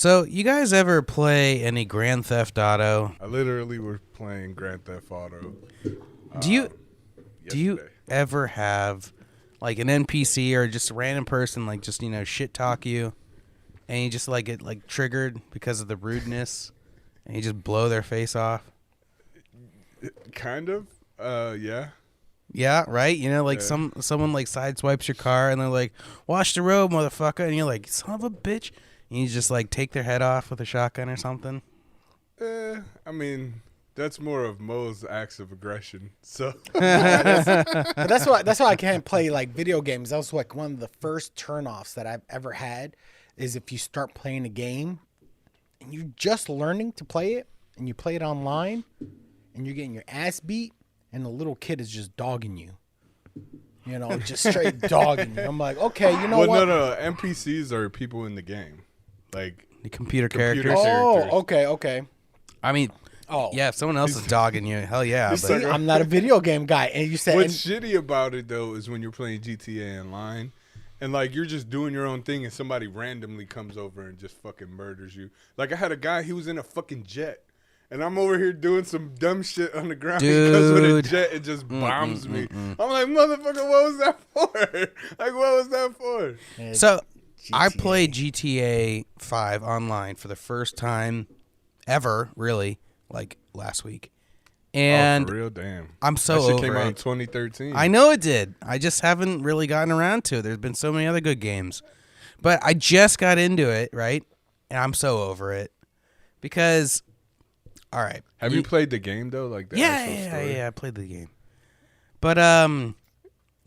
So, you guys ever play any Grand Theft Auto? I literally was playing Grand Theft Auto. Do you Yesterday. ever have like an NPC or just a random person like just shit talk you, and you just like get like triggered because of the rudeness, and you just blow their face off? Kind of. Yeah. Yeah, right. Like Yeah. someone like sideswipes your car and they're like, "Watch the road, motherfucker," and you're like, "Son of a bitch," and you just like take their head off with a shotgun or something. I mean, that's more of Mo's acts of aggression. So But that's why I can't play like video games. That was like one of the first turnoffs that I've ever had is if you start playing a game and you're just learning to play it and you play it online and you're getting your ass beat and the little kid is just dogging you. Just straight dogging you. I'm like, okay, you know what? No. NPCs are people in the game. Like The computer Computer characters. characters. Oh, okay. I mean, Oh, yeah, if someone else is dogging you, hell yeah. He's But like- I'm not a video game guy. And you said, What's shitty about it though is when you're playing GTA online and like you're just doing your own thing and somebody randomly comes over and just fucking murders you. Like I had a guy, he was in a fucking jet. And I'm over here doing some dumb shit on the ground because with a Dude. jet it just bombs me. I'm like, motherfucker, what was that for? Like, what was that for? So I GTA. played GTA 5 online for the first time ever, really, like last week. And Oh, for real, damn. I'm so that shit over came out in it. 2013. I know it did. I just haven't really gotten around to it. There's been so many other good games. But I just got into it, right? And I'm so over it. Because, all right. Have you played the game though? Like the actual story? Yeah, I played the game. But,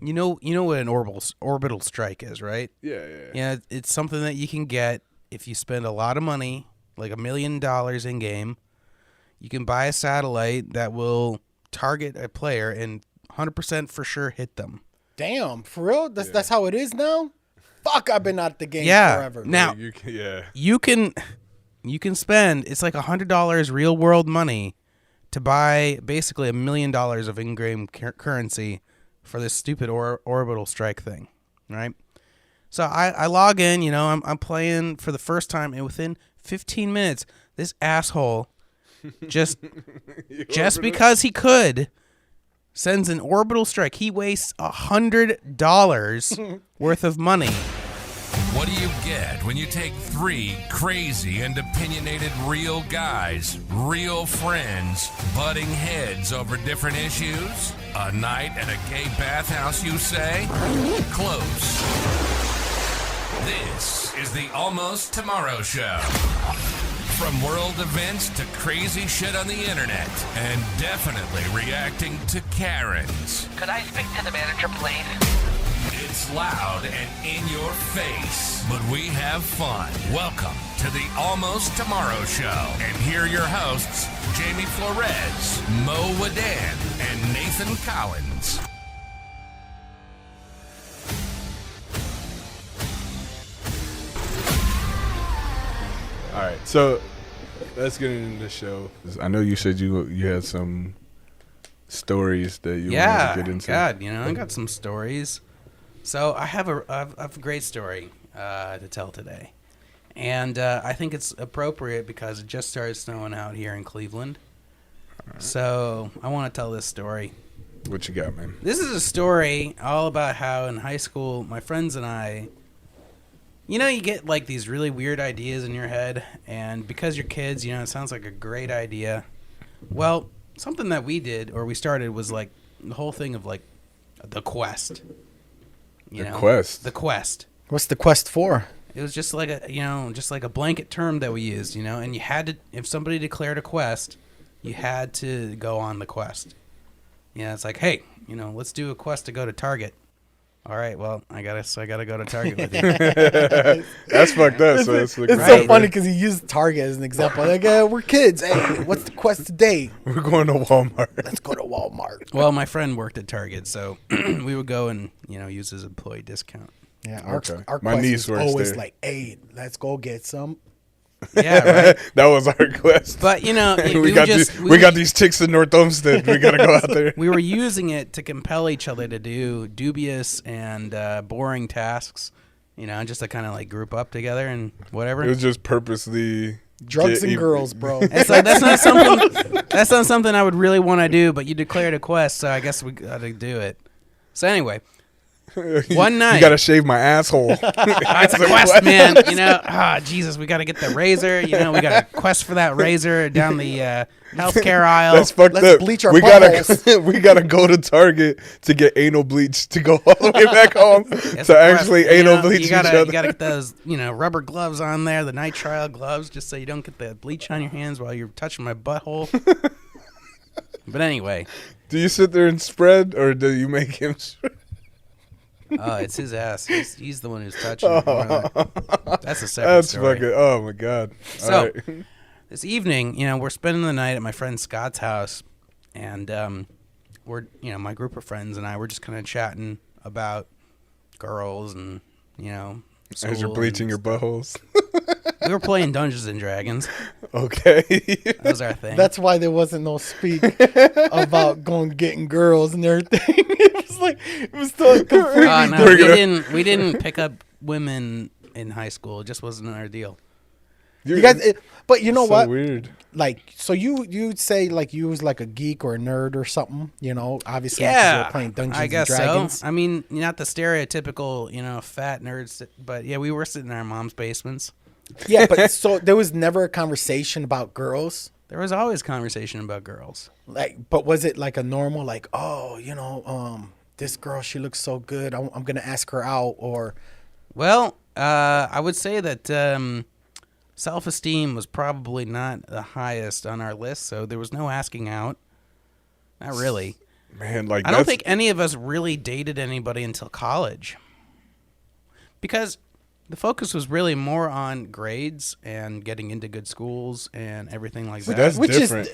you know what an orbital strike is, right? Yeah. Yeah, it's something that you can get if you spend a lot of money, like $1 million in game. You can buy a satellite that will target a player and 100% for sure hit them. damn, for real? That's how it is now? Fuck, I've been out the game Yeah. forever. Now, You can, yeah. you can spend, it's like $100 real world money to buy basically $1 million of in-game currency for this stupid orbital strike thing, right? So I log in, I'm playing for the first time, and within 15 minutes, this asshole just because he could sends an orbital strike. He wastes $100 worth of money. What do you get when you take three crazy and opinionated real guys, real friends, butting heads over different issues? A night at a gay bathhouse, you say? Close. This is the Almost Tomorrow Show. From world events to crazy shit on the internet, and definitely reacting to Karens. Could I speak to the manager, please? It's loud and in your face, but we have fun. Welcome to the Almost Tomorrow Show. And here are your hosts, Jamie Flores, Mo Wadan, and Nathan Collins. All right, so let's get into the show. I know you said you had some stories that you wanted to get into. God, I got some stories. So I have a great story to tell today, and I think it's appropriate because it just started snowing out here in Cleveland. Right. So I want to tell this story. What you got, man? This is a story all about how in high school my friends and I. You get like these really weird ideas in your head, and because you're kids, it sounds like a great idea. Well, something that we did or we started was like the whole thing of like the quest. Quest. The quest. What's the quest for? It was just like a blanket term that we used, and you had to, if somebody declared a quest, you had to go on the quest. It's like, hey, let's do a quest to go to Target. All right, well, I gotta go to Target with you. That's fucked up. So it's It's Right. so funny because he used Target as an example. Like, we're kids. Hey, what's the quest today? We're going to Walmart. Let's go to Walmart. Well, my friend worked at Target, so we would go and use his employee discount. Yeah, Okay. our My quest niece was works always there. like, hey, let's go get some. Yeah, right. That was our quest. But we got these chicks in North Olmsted. We gotta go out there. We were using it to compel each other to do dubious and boring tasks, You know, just to kind of like group up together and whatever. It was just purposely Drugs and girls, bro. It's like that's not something. That's not something I would really want to do. But you declared a quest, so I guess we got to do it. So anyway, one night you gotta shave my asshole. it's a quest, man. You know, Jesus, we got to get the razor. You know, we got to quest for that razor down the healthcare aisle. That's fucked Let's up. bleach our we buttholes. we gotta go to Target to get anal bleach to go all the way back home It's to a actually quest, anal you know, bleach you gotta, each other. You gotta get those, you know, rubber gloves on there, the nitrile gloves, just so you don't get the bleach on your hands while you're touching my butthole. But anyway, Do you sit there and spread, or do you make him spread? it's his ass. He's the one who's touching it. That's a separate That's story. fucking. Oh my god. So, All right. This evening, you know, we're spending the night at my friend Scott's house, and we're, you know, my group of friends and I were just kind of chatting about girls and, you know, As you're school bleaching and your buttholes. we were playing Dungeons and Dragons. Okay. That was our thing. That's why there wasn't no speak about going getting girls and everything. It was so completely no, we didn't pick up women in high school. It just wasn't our deal. You guys, but you know so what? Weird. Like, so you'd say like you was like a geek or a nerd or something, you know? Obviously, 'cause Yeah, you were playing Dungeons I guess and Dragons. so. I mean, not the stereotypical, you know, fat nerds, but yeah, we were sitting in our mom's basements. Yeah, but so there was never a conversation about girls. There was always conversation about girls. Like, but was it like a normal, like, oh, you know, this girl, she looks so good. I'm gonna ask her out, or Well, I would say that self-esteem was probably not the highest on our list, so there was no asking out. Not really. Man, like I don't think any of us really dated anybody until college. Because the focus was really more on grades and getting into good schools and everything like that. That's which different.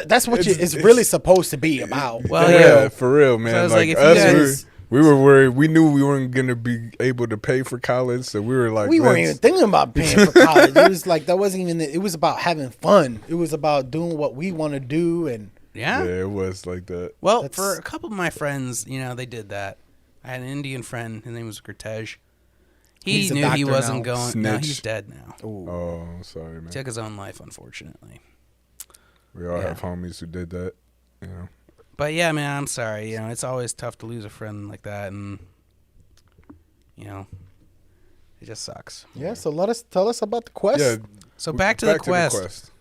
that's what It's- it's really supposed to be about. Well, yeah, for real, man. So I was like like, if you us, guys- we were worried. We knew we weren't gonna be able to pay for college, so we were like, We weren't let's- even thinking about paying for college. It was like that wasn't even. It was about having fun. It was about doing what we want to do, and Yeah? Yeah, it was like that. Well, That's- for a couple of my friends, you know, they did that. I had an Indian friend. His name was Gurtej. He He's a knew he doctor wasn't now. going. No, Snitch. he's dead now. Oh, sorry, man. Took his own life, unfortunately. We all Yeah. have homies who did that. You know. But yeah, man, I'm sorry. You know, it's always tough to lose a friend like that, and you know, it just sucks. yeah. So tell us about the quest. Yeah. So back to the quest.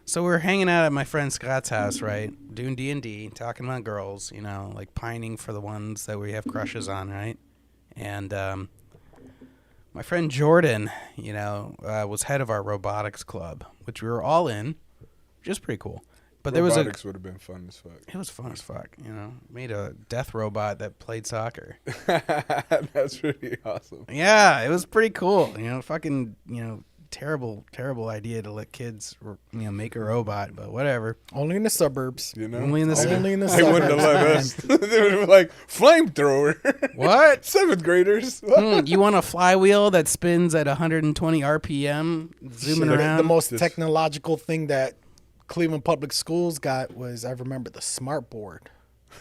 So we're hanging out at my friend Scott's house, right? Doing D&D, talking about girls, you know, like pining for the ones that we have crushes on, right? And my friend Jordan, you know, was head of our robotics club, which we were all in, which is pretty cool. But Robotics would have been fun as fuck. it was fun as fuck, you know. Made a death robot that played soccer. That's pretty awesome. Yeah, it was pretty cool. You know, fucking, you know, terrible idea to let kids, you know, make a robot, but whatever. Only in the suburbs. You know, Only in the Only in the they wouldn't have let us. They were like flamethrower. What? 7th graders. You want a flywheel that spins at 120 RPM, zooming Shit. around? The most technological thing that Cleveland Public Schools got was, I remember, the smart board.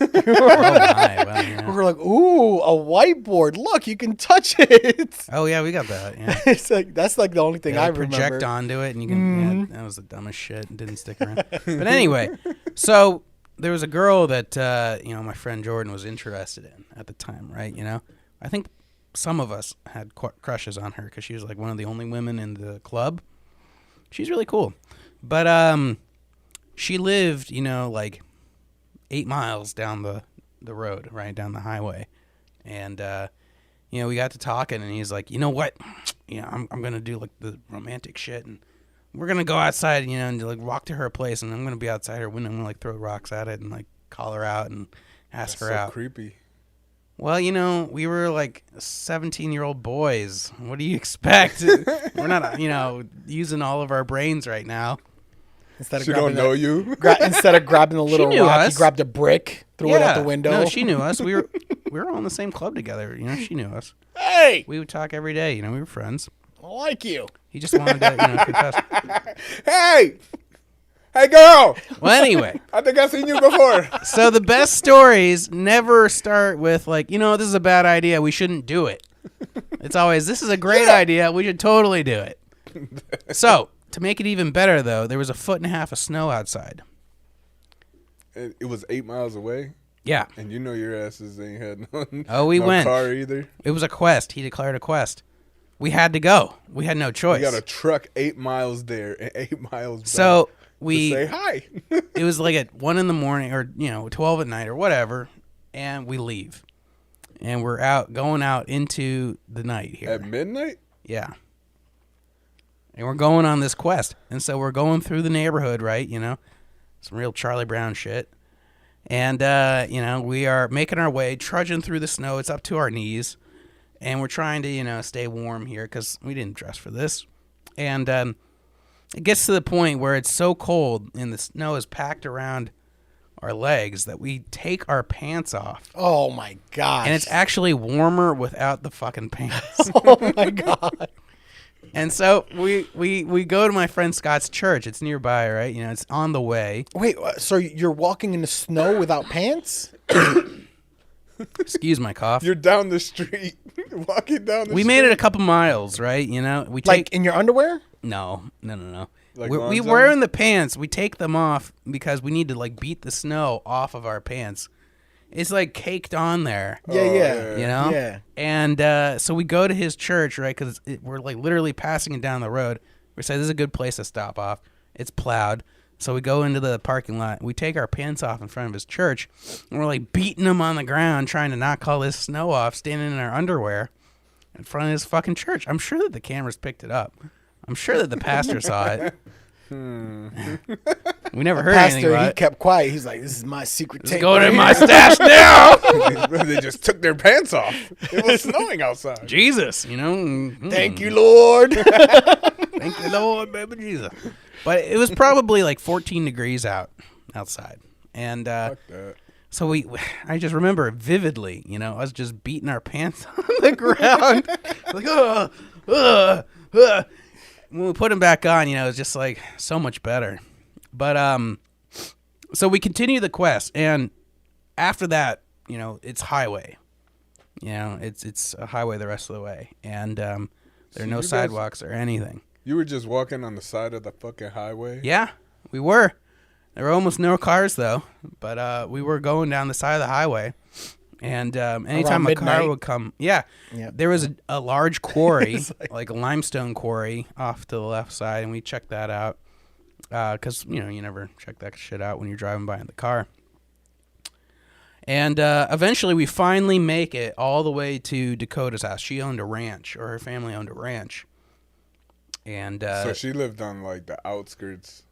Oh my, well, We yeah. were like, ooh, a whiteboard. Look, you can touch it. Oh yeah, we got that. Yeah. It's like that's like the only thing Yeah, I you project remember. onto it, and you can. Yeah, that was the dumbest shit. It didn't stick around. But anyway, so there was a girl that you know, my friend Jordan was interested in at the time, right? You know, I think some of us had crushes on her because she was like one of the only women in the club. She's really cool, but she lived, you know, like 8 miles down the road, right down the highway, and you know, we got to talking, and he's like, you know what, you know, I'm gonna do like the romantic shit, and we're gonna go outside, you know, and like walk to her place, and I'm gonna be outside her window, and I'm gonna like throw rocks at it and like call her out and ask her so out. creepy. Well, you know, we were like 17-year-old boys. What do you expect? We're not, you know, using all of our brains right now. Instead of She don't grabbing know you. instead of grabbing a little knew rock, us. he grabbed a brick, threw it out the window. No, she knew us. We were all in the same club together. You know, she knew us. Hey, We would talk every day. You know, we were friends. I like you. He just wanted to, you know, confess. Hey, girl. Well, anyway, I think I've seen you before. so the best stories never start with like, you know, this is a bad idea. We shouldn't do it. It's always, this is a great idea. We should totally do it. So, to make it even better, though, there was 1.5 feet of snow outside. It was 8 miles away. Yeah. And you know your asses ain't had We no went. car either. It was a quest. He declared a quest. We had to go. We had no choice. You got a truck 8 miles there and 8 miles back. So to say hi. it was like at 1 a.m. or 12 at night or whatever, and we leave, and we're going out into the night here At midnight? Yeah. And we're going on this quest, and so we're going through the neighborhood, right? Some real Charlie Brown shit, and we are making our way, trudging through the snow. It's up to our knees, and we're trying to stay warm here because we didn't dress for this, and it gets to the point where it's so cold and the snow is packed around our legs that we take our pants off. Oh my gosh. And it's actually warmer without the fucking pants. Oh my god. And so we go to my friend Scott's church. It's nearby, right? It's on the way. Wait, so you're walking in the snow without pants? Excuse my cough. You're down the street, walking down the street. We made it a couple miles, right? We Like in your underwear? No. Like We Lonzo? wear in the pants. We take them off because we need to beat the snow off of our pants. It's caked on there. Yeah. Yeah. And so we go to his church, right? Because we're literally passing it down the road. We say this is a good place to stop off. It's plowed. So we go into the parking lot. We take our pants off in front of his church. And we're beating them on the ground, trying to knock all this snow off, standing in our underwear in front of his fucking church. I'm sure that the cameras picked it up. I'm sure that the pastor saw it. We never heard anything Pastor, about he it. kept quiet. He's like, this is my secret tape. Go to right my here." stash now. They just took their pants off. It was snowing outside. Jesus, Thank you, Lord. Thank you, Lord, baby Jesus. But it was probably 14 degrees outside. And Fuck that. so I just remember vividly, us just beating our pants on the ground. When we put them back on, it was just so much better. But so we continue the quest, and after that, it's highway. It's a highway the rest of the way, and there are no sidewalks or anything. You were just walking on the side of the fucking highway? Yeah, we were. There were almost no cars though, but we were going down the side of the highway. And anytime a car midnight? would come, Yep. there was a large quarry, like a limestone quarry off to the left side, and we checked that out because, you never check that shit out when you're driving by in the car. And eventually we finally make it all the way to Dakota's house. She owned a ranch, or her family owned a ranch. And So she lived on the outskirts.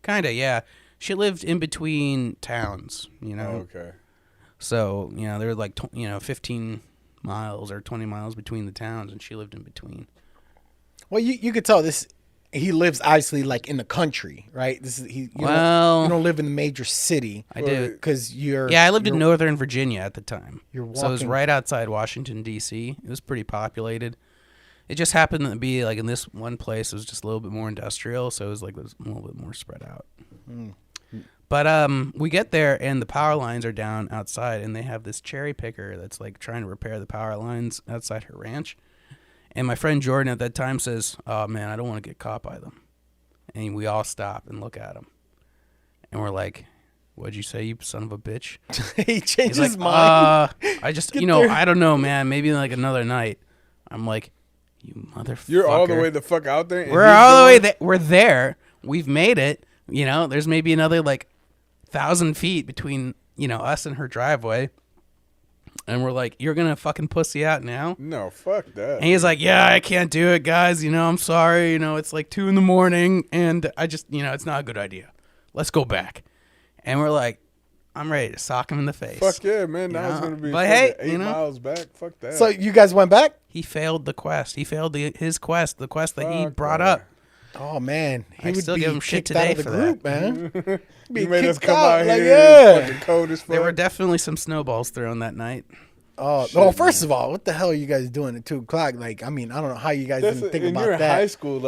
kind of, yeah. She lived in between towns, Oh, okay. So, there were 15 miles or 20 miles between the towns, and she lived in between. Well, you could tell this. He lives obviously in the country, right? This is you don't live in the major city. I do. Because you're. Yeah, I lived in Northern Virginia at the time. You're So it was walking- right outside Washington, D.C. It was pretty populated. It just happened to be in this one place, it was just a little bit more industrial, so it was it was a little bit more spread out. But we get there, and the power lines are down outside, and they have this cherry picker that's trying to repair the power lines outside her ranch. And my friend Jordan at that time says, "Oh man, I don't want to get caught by them." And we all stop and look at him, and we're like, "What'd you say, you son of a bitch?" He changed He's his mind. I just, Get there. I don't know, man. Maybe another night. I'm like, you motherfucker. You're all the way the fuck out there? and We're he's all the way going- there. We're there. We've made it. There's maybe another 1,000 feet between, us and her driveway. And we're like, you're going to fucking pussy out now? No, fuck that. And he's like, yeah, I can't do it, guys. I'm sorry. It's 2 a.m. and I just, it's not a good idea. Let's go back. And we're like, I'm ready to sock him in the face. Fuck yeah, man. Now it's know? going to be But fucking hey, 8 miles back. Fuck that. So you guys went back? He failed the quest. He failed his quest, the quest that he Fuck brought that. up. Oh man, he I would still be give him shit kicked out today of the for group, that. man. Be you made us kicked come out here. yeah. Fucking cold as fuck. There were definitely some snowballs thrown that night. Oh, well, first of all, what the hell are you guys doing at 2 o'clock? I don't know how you guys didn't think and about you're in that. high school,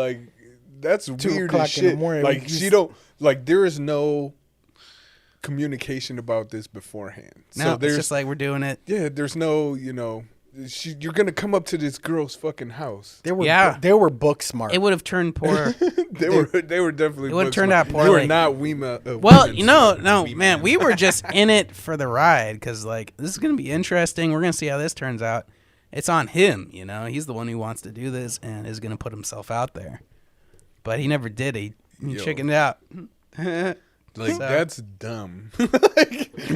that's 2 weird o'clock as in the shit. morning, She don't there is no communication about this beforehand. No, so it's there's just we're doing it. there's no you're gonna come up to this girl's fucking house. They were book smart. It would have turned poor. They were definitely. It would have turned book out smart. poorly. They were not Weema. Well, no, man, we were just in it for the ride because, like, this is going to be interesting. We're going to see how this turns out. It's on him, you know. He's the one who wants to do this and is going to put himself out there. But he never did. He chickened out. Like, So- that's dumb.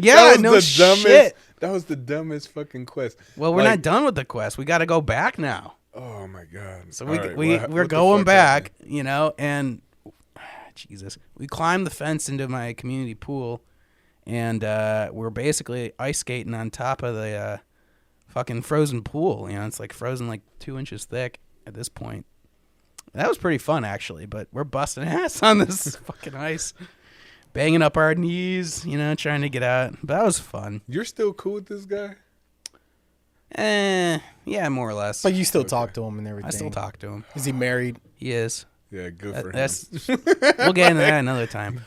Yeah, no shit. That was the dumbest fucking quest. Well, we're Like, not done with the quest. We got to go back now. Oh my god. So All right, we're what the going fuck back, happened? you know, and Jesus, we climbed the fence into my community pool, and we're basically ice skating on top of the fucking frozen pool. You know, it's like frozen like 2 inches thick at this point. That was pretty fun actually, but we're busting ass on this fucking ice, banging up our knees, you know, trying to get out. But that was fun. You're still cool with this guy? Yeah, more or less. But you still talk to him and everything. I still talk to him. Is he married? He is. Yeah, good for him. That's we'll get into that another time.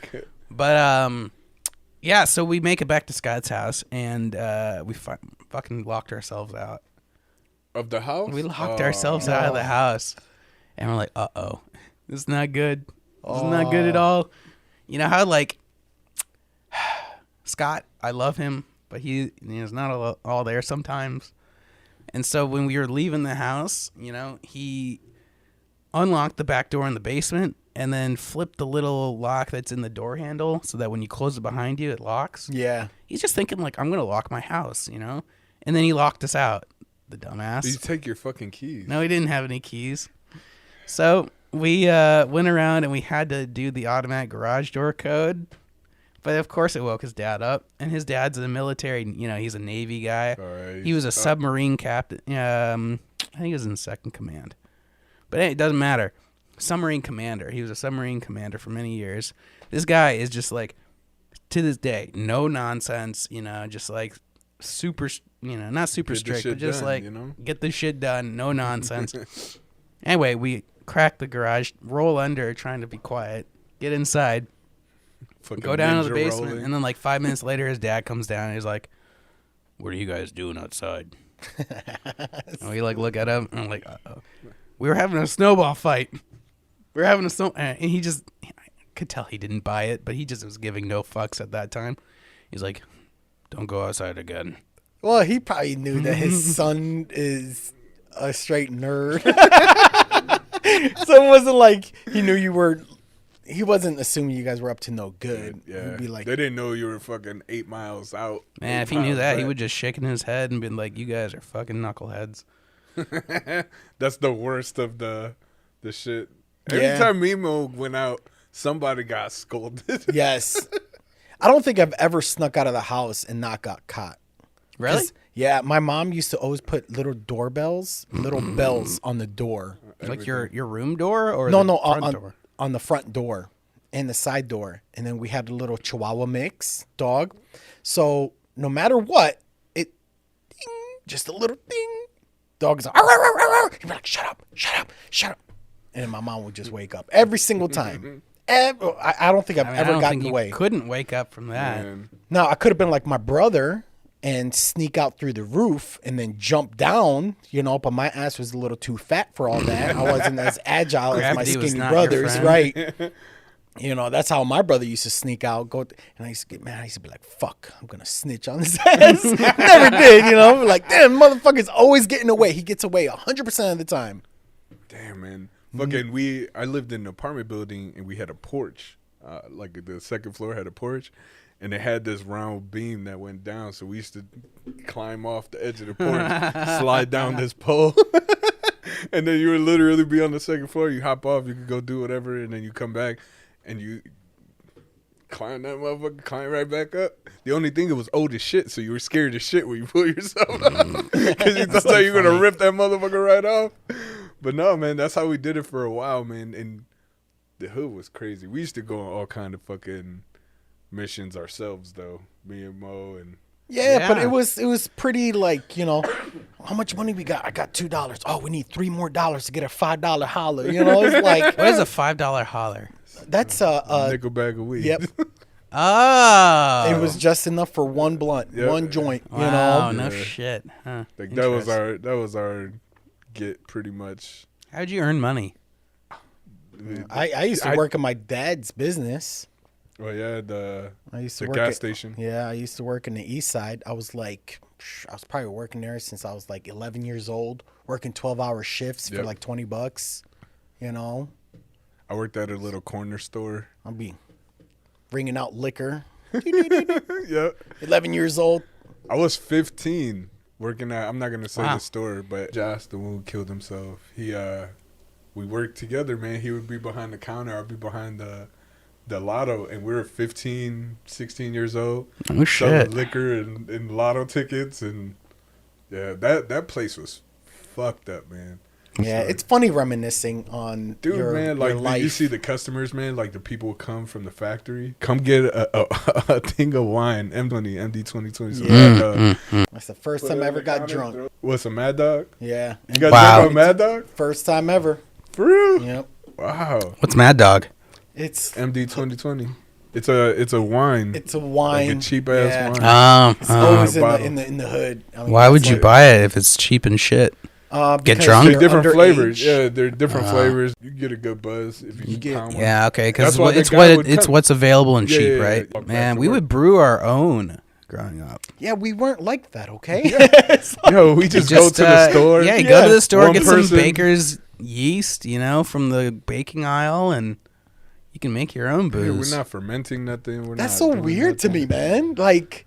But yeah. So we make it back to Scott's house, and we fucking locked ourselves out. Of the house? We locked ourselves out of the house, and we're like, "Uh-oh, this is not good. This is not good at all." You know how like Scott, I love him, but he's not all there sometimes. And so when we were leaving the house, you know, he unlocked the back door in the basement and then flipped the little lock that's in the door handle so that when you close it behind you, it locks. Yeah. He's just thinking, like, I'm going to lock my house, you know? And then he locked us out, the dumbass. Did you take your fucking keys? No, he didn't have any keys. So we went around and we had to do the automatic garage door code. But of course it woke his dad up. And his dad's in the military. You know, he's a Navy guy. Right. He was a submarine captain. I think he was in second command. But hey, it doesn't matter. Submarine commander. He was a submarine commander for many years. This guy is just like, to this day, no nonsense, you know, just like super, you know, not super Get the strict, shit but just done, like you know? get the shit done, no nonsense. Anyway, we crack the garage, roll under, trying to be quiet, get inside, Fucking go down to the ninja basement, rolling. and then like 5 minutes later, his dad comes down and he's like, "What are you guys doing outside?" And we like look at him and I'm like, "Uh-oh." We were having a snowball fight. We were having a snow, and he just, I could tell he didn't buy it, but he just was giving no fucks at that time. He's like, "Don't go outside again." Well, he probably knew that his son is a straight nerd. So it wasn't like he knew you were. He wasn't assuming you guys were up to no good. Yeah. He'd be like, They didn't know you were fucking 8 miles out. Man, 8 if he knew miles that, he back. would just shaking his head and been like, "You guys are fucking knuckleheads." That's the worst of the shit. Every Yeah. time Mimo went out, somebody got scolded. yes. I don't think I've ever snuck out of the house and not got caught. Really? 'Cause, yeah, my mom used to always put little doorbells, little bells on the door. Like your room door or No, the no, front on, door? on the front door and the side door. And then we had a little Chihuahua mix dog. So no matter what, it ding, just a little ding. Dog is like, "Arr, arr, arr, arr." He'd be like, "Shut up, shut up, shut up." And then my mom would just wake up every single time. I don't think I've I mean, I ever don't gotten think you away. couldn't wake up from that. Man. No, I could have been like my brother and sneak out through the roof and then jump down, you know, but my ass was a little too fat for all that. I wasn't as agile as my Gravity was skinny not your brothers, friend. right? You know, that's how my brother used to sneak out, and I used to get mad. I used to be like, "Fuck, I'm gonna snitch on his ass." Never did, you know. Like, damn, motherfucker's always getting away. He gets away 100% of the time. Damn, man. Fucking I lived in an apartment building and we had a porch. Like the second floor had a porch and it had this round beam that went down. So we used to climb off the edge of the porch, slide down this pole. And then you would literally be on the second floor. You hop off, you could go do whatever. And then you come back and you climb that motherfucker, climb right back up. The only thing, it was old as shit. So you were scared as shit when you pull yourself up. Because you thought you were going to rip that motherfucker right off. But no, man, that's how we did it for a while, man. And the hood was crazy. We used to go on all kind of fucking missions ourselves, though. Me and Mo and Yeah, but Yeah. it was pretty like, you know, how much money we got? I got $2. Oh, we need $3 more to get a $5 holler. You know, it's like What is a $5 holler? that's nickel bag of weed. yep. Oh. It was just enough for one blunt, Yep. one joint. You Wow, know. no Yeah. shit. Huh. Like Interesting. that was our get pretty much. How'd you earn money? I used to work in my dad's business. Oh yeah, I used to the work gas at- station. Yeah, I used to work in the east side. I was probably working there since I was like 11 years old, working 12-hour shifts for Yep. like $20. You know, I worked at a little corner store. I'll be bringing out liquor. Yep. 11 years old. I was 15 working at. I'm not gonna say Wow. the store, but Josh, the one who killed himself, we worked together, man. He would be behind the counter. I'd be behind the lotto, and we were 15, 16 years old. Oh, Selling shit. liquor and lotto tickets, and yeah, that place was fucked up, man. Yeah, it's funny reminiscing on Dude, your, man, your like life. you see the customers, man, like the people come from the factory, come get a thing of wine, MD 2020. That's the first time I ever got drunk. What's a Mad Dog? Yeah, You got Wow. drunk on Mad Dog? first time ever. For real? Yep, Wow. What's Mad Dog? it's MD 2020. It's a wine. it's a wine, like a cheap ass Yeah. wine. It's always bottle. in the hood. I mean, Why that's would you like- buy it if it's cheap and shit? Get because drunk? They're you're different underage. flavors. Yeah, they're different flavors. You get a good buzz if you get- pound one. Yeah, okay, because That's why the it's guy what would it's come. what's available and Yeah, cheap, yeah, yeah. right? Back Man, to we work. would brew our own growing up. Yeah, we weren't like that, okay? Yo, we just go to the store. Yeah, you go to the store, One get person- some baker's yeast, from the baking aisle, and you can make your own Yeah, booze. we're not fermenting nothing. We're That's not so doing weird to nothing. me, man. Like,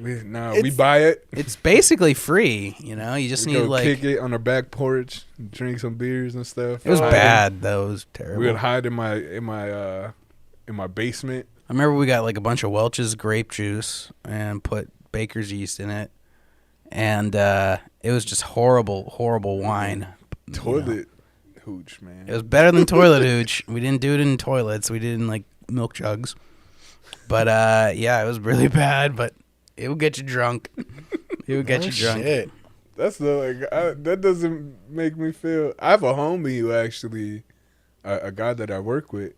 We It's- buy it. It's basically free, you just We need go like. kick it on our back porch, drink some beers and stuff. It was Hide bad though. It was in- terrible. We would hide in my basement. I remember we got like a bunch of Welch's grape juice and put baker's yeast in it, and it was just horrible wine. Toilet hooch, man. It was better than toilet hooch. We didn't do it in toilets. We did it in like milk jugs. But yeah, it was really bad. But it would get you drunk. It would get you drunk. shit. That's that doesn't make me feel. I have a homie who actually, a guy that I work with,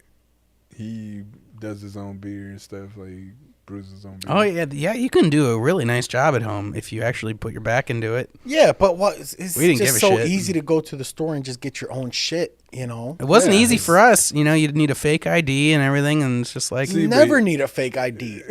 he does his own beer and stuff. Like he brews his own beer. Oh yeah. You can do a really nice job at home if you actually put your back into it. Yeah, but it's We didn't just give a so shit. easy to go to the store and just get your own shit, It wasn't Yeah, easy it's- for us. You'd need a fake ID and everything, and it's just like You See, never but- need a fake ID.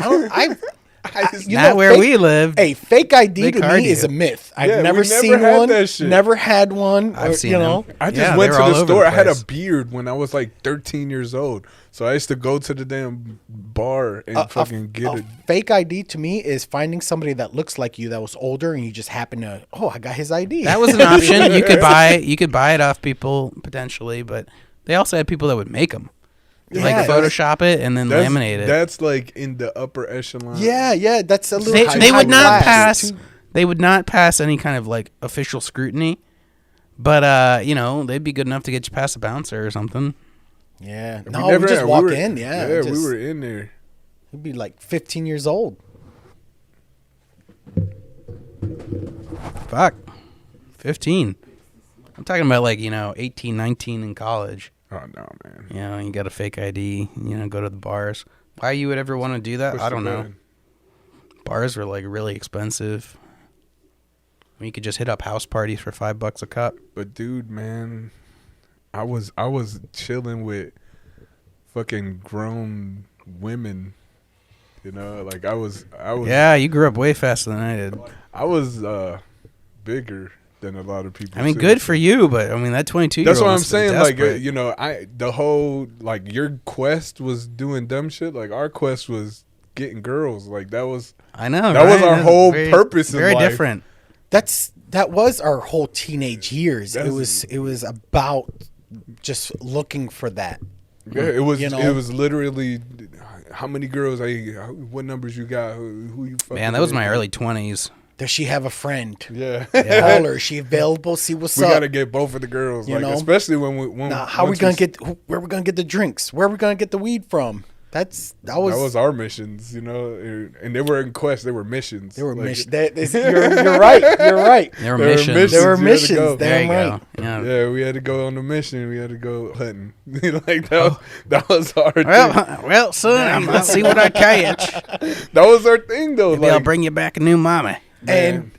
You not know, where fake- we lived. Hey, fake ID They to card me is you. a myth. I've Yeah, we never never seen had one. that shit. Never had one. I've seen you know. them. I just Yeah, went they to were all the over store. the I had a place. beard when I was like 13 years old. So I used to go to the damn bar and fucking get a it. fake ID to me is finding somebody that looks like you that was older and you just happen to I got his ID. That was an option. You could buy it off people potentially, but they also had people that would make them, Yeah. like Photoshop it and then laminate it. That's like in the upper echelon. yeah, that's a little. They high would not class. pass. They would not pass any kind of like official scrutiny, but they'd be good enough to get you past a bouncer or something. Yeah, We no, never we just had- walk were- in. Yeah, Yeah, we just- were in there. He'd be like 15 years old. Fuck, 15. I'm talking about like 18, 19 in college. Oh no, man. You got a fake ID. Go to the bars. Why you would ever want to do that? Push I the don't know. button. Bars were like really expensive. You could just hit up house parties for $5 a cup. But dude, man, I was chilling with fucking grown women. Like I was. Yeah, you grew up way faster than I did. I was bigger than a lot of people. I mean, too. good for you, but I mean that 22-year-old. That's what I'm must have been saying. Like, desperate. the whole like your quest was doing dumb shit. Like our quest was getting girls. Like that was. I know that was right? our That's whole very, purpose in Very life. different. That was our whole teenage years. That's- It was about just looking for that. Yeah, it was. You know? It was literally how many girls? What numbers you got? Who you? Fucking Man, that was with? my early 20s. Does she have a friend? Yeah. Call her. Is she available? See what's We up. gotta get both of the girls, You like know? especially when Now, how we once gonna get? Where we gonna get the drinks? Where we gonna get the weed from? That That was our missions, you know, and they were in quests. They were missions. They were Like, missions. You're right. You're right. There were There were missions. missions. There were You had to missions. go. There you Damn go. right. Yeah. Yeah, we had to go on a mission. We had to go hunting. Like that was our thing. Well, son, I'll see what I catch. That was our thing, though. Maybe I'll bring you back a new mommy. And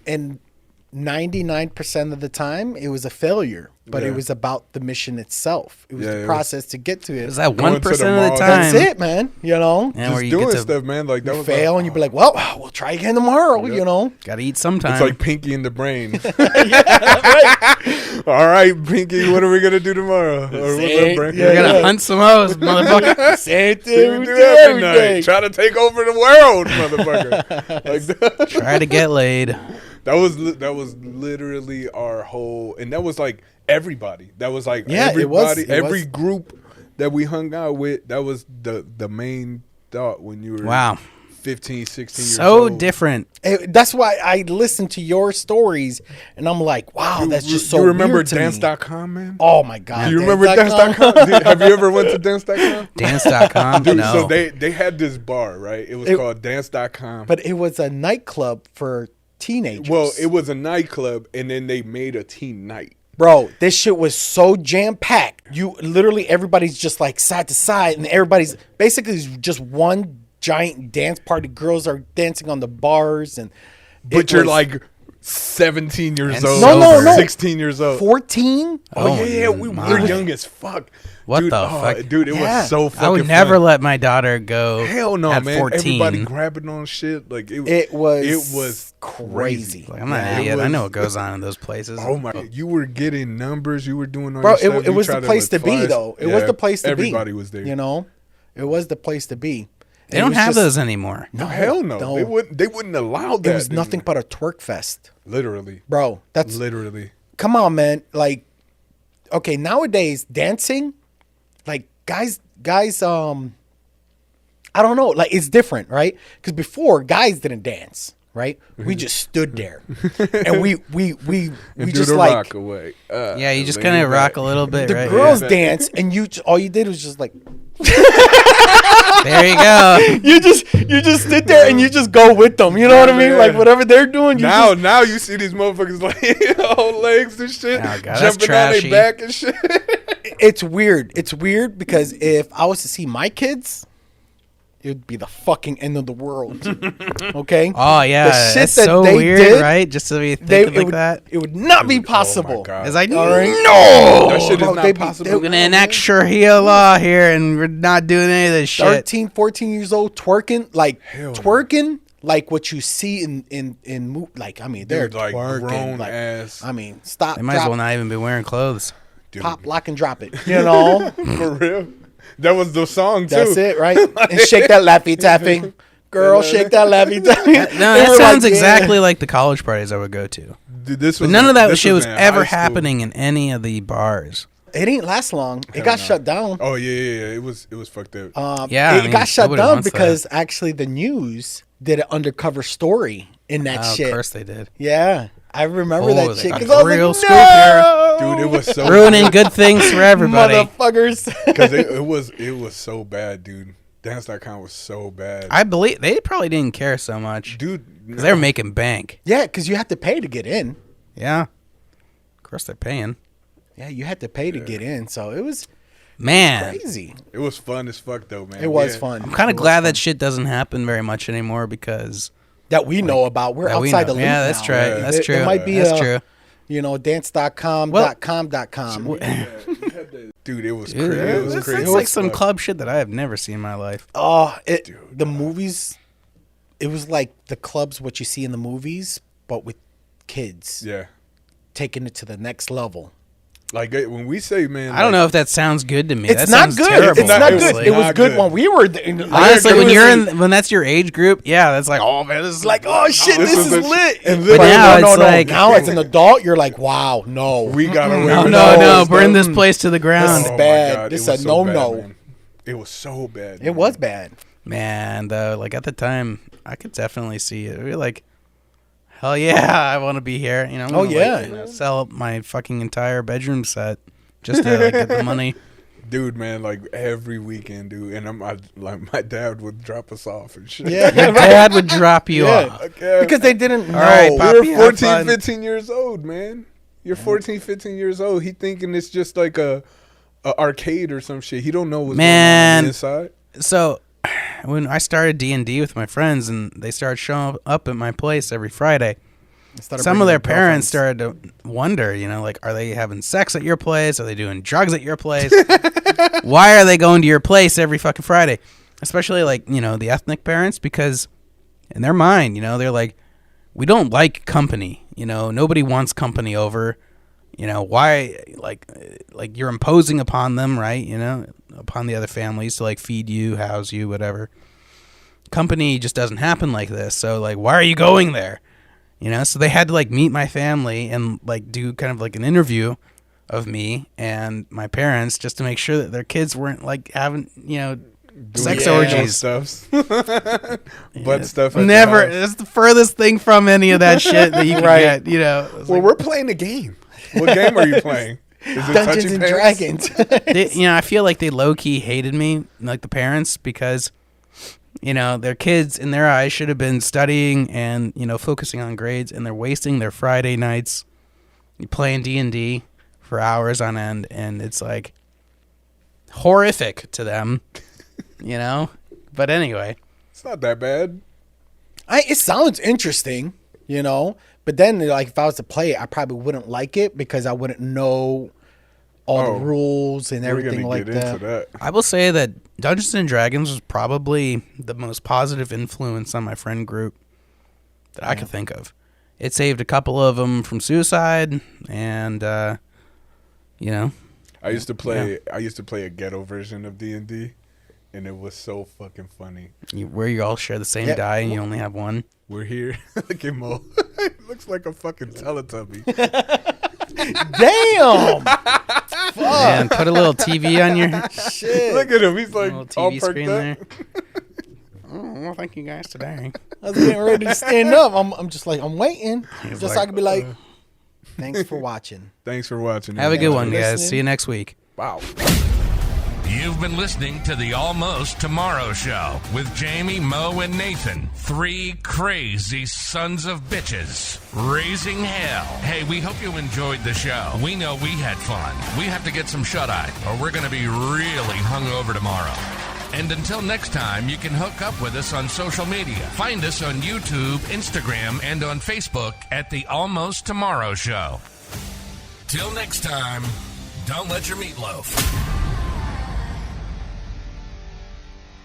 99% of the time, it was a failure. But Yeah. it was about the mission itself. It was Yeah, the it process to get to it. Is that Going to the 1% of the mall, time? That's it, man. You know, Yeah, just where you doing get to stuff, man. Like that you was fail like, and you'd be like, well, we'll try again tomorrow. You know, gotta eat sometime. it's like Pinky in the brain. All right, Pinky, what are we gonna do tomorrow? Or what's Say- up, brain? yeah, We're gonna yeah. hunt some hoes, motherfucker. same We thing. do every night. Try to take over the world, motherfucker. Like that. Try to get laid. That was literally our whole, and that was like everybody. That was like Yeah, it was- everybody, it every was. group that we hung out with. That was the main thought when you were Wow. 15, 16 years So old. different. That's why I listen to your stories, and I'm like, wow, that's just so. You remember weird to me. dance.com, man? Oh my god! Do you remember dance.com? Have you ever went to dance.com? Dance.com? Dude, No. so they had this bar, right? It was called dance.com. But it was a nightclub for teenagers. Well, it was a nightclub, and then they made a teen night. Bro, this shit was so jam packed. You literally everybody's just like side to side, and everybody's basically just one giant dance party. Girls are dancing on the bars, and But you're like 17 years And old. No, no. 16 years old. 14. Oh, yeah, we my. were young as fuck. What dude, the fuck? Dude, it Yeah. was so fucking I would never fun. let my daughter go. Hell no, at man. 14. Everybody grabbing on shit. Like It was It was crazy. Like, I'm not Yeah, an it idiot. I was- know what goes on in those places. Oh my! You were getting numbers. You were doing all Bro, your stuff. it You was the tried place to like, be, fly- though. It Yeah, was the place to be. Everybody was there. You know, it was the place to be. They It don't was have just- those anymore. No, hell no. no. They wouldn't allow that. It was nothing but a twerk fest, Literally. bro. That's Literally. come on, man. Like, okay, nowadays dancing, like guys, I don't know, like it's different, right? Because before guys didn't dance, right? We just stood there, and we And do just the like rock away. Yeah, you just lean kind of back. rock a little bit, the right? girls dance, and all you did was just like There you go. you just sit there and you just go with them. You know what I mean? Yeah. Like whatever they're doing, you just, Now you see these motherfuckers like on legs and shit, Oh, God, that's jumping on trashy. their back and shit. it's weird. It's weird because if I was to see my kids, it would be the fucking end of the world. Okay? Oh yeah, The shit that's that so they weird, did, right? Just to be it thinking like would, that. it would not be possible. God. It's like, All right. no, That shit is Bro, not they be- possible. we're gonna enact Sharia law here, and we're not doing any of this shit. 13, 14 years old twerking like Hell no. twerking like what you see like I mean they're Dude, like twerking grown like, ass. I mean stop, They might as drop, well not even be wearing clothes. Dude, pop, lock and drop it. You know, for real. That was the song too. that's it, right? And shake that laffy taffy, girl, shake that laffy taffy. No, that sounds exactly like the college parties I would go to. Dude, this But was none of that this shit was in ever high school. happening in any of the bars. It didn't last long. It got shut down. Oh yeah. It was fucked up. Yeah, it I mean, got shut nobody down wants that. because actually the news did an undercover story in that Oh, shit. of course they did. Yeah, I remember Oh, that they shit. got 'Cause I was real like, scoop no! Dude, it was so Ruining good things for everybody. motherfuckers. because it was so bad, dude. Dance.com was so bad. I believe they probably didn't care so much Dude, because they're making bank. Yeah, because you have to pay to get in. Yeah, of course they're paying. Yeah, you had to pay to get in, so it was Man, crazy. it was fun as fuck though, man. It was Yeah. fun. I'm kind It of was glad fun. that shit doesn't happen very much anymore because that we know about. We're that we outside know. the loop Yeah, that's now. true. Yeah. That's It- true. It might be that's true. You know, dance.com, Well- .com. Dude, it was Dude, crazy. It was it's crazy. like as some fuck. club shit that I have never seen in my life. Oh, the movies. It was like the clubs, what you see in the movies, but with kids, Yeah. taking it to the next level. Like when we say, man, I don't know if that sounds good to me. It's That not sounds good. terrible, It's not honestly. good. It was Not good good. when we were. Honestly, when you're in, when that's your age group, yeah, that's like, oh man, this is like, oh shit, This this is is a- lit. and But now no, it's no, like- now as an adult, you're like, wow, no, we got away no, with no, all no, this burn stuff. this place to the ground. This is bad. it This was a so bad, no-no. man. It was so bad. It was bad. Man, though, like at the time, I could definitely see it. We're like, hell yeah, I want to be here. You know, I'm Oh, gonna, yeah. like, sell my fucking entire bedroom set just to like, get the money. Dude, man, like every weekend, dude. And like my dad would drop us off and shit. Yeah. Your dad would drop you off. Okay. Because they didn't know. All right, We Poppy, were have 14, fun. 15 years old, man. You're 14, 15 years old. He thinking it's just like a arcade or some shit. He don't know what's going on the inside. So when I started D&D with my friends and they started showing up at my place every Friday, some of their parents started to wonder, you know, like, are they having sex at your place? Are they doing drugs at your place? Why are they going to your place every fucking Friday? Especially, like, you know, the ethnic parents, because in their mind, you know, they're like, we don't like company. You know, nobody wants company over. You know, why, like you're imposing upon them, right? You know, upon the other families to, like, feed you, house you, whatever. Company just doesn't happen like this. So, like, why are you going there? You know, so they had to, like, meet my family and, like, do kind of like an interview of me and my parents just to make sure that their kids weren't, like, having, you know, sex orgies. Stuff. Butt stuff. At Never. the house. It's the furthest thing from any of that shit that you can get, you know. It's Well, like, we're playing a game. What game are you playing? Is it Dungeons Touching and Pants? Dragons. you know, I feel like they low-key hated me, like the parents, because, you know, their kids, in their eyes, should have been studying and, you know, focusing on grades, and they're wasting their Friday nights playing D&D for hours on end, and it's, like, horrific to them, you know? But anyway. It's not that bad. It sounds interesting, you know, but then, like, if I was to play it, I probably wouldn't like it because I wouldn't know all the rules and everything We're like gonna get that. into that. I will say that Dungeons and Dragons was probably the most positive influence on my friend group that I could think of. It saved a couple of them from suicide, and you know, I used to play a ghetto version of D&D, and it was so fucking funny. where you all share the same die and you only have one. We're here. Look at Mo. It looks like a fucking Teletubby. Damn! And put a little TV on your Shit. Look at him. He's like little all TV perked screen up. there. Oh, well, thank you guys today. I was getting ready to stand up. I'm just like, I'm waiting. Just so I like, can be like, thanks for watching. Thanks for watching. Have a good one, guys. listening. See you next week. Wow. You've been listening to the Almost Tomorrow Show with Jamie, Mo, and Nathan. Three crazy sons of bitches raising hell. Hey, we hope you enjoyed the show. We know we had fun. We have to get some shut-eye, or we're going to be really hungover tomorrow. And until next time, you can hook up with us on social media. Find us on YouTube, Instagram, and on Facebook at The Almost Tomorrow Show. Till next time, don't let your meatloaf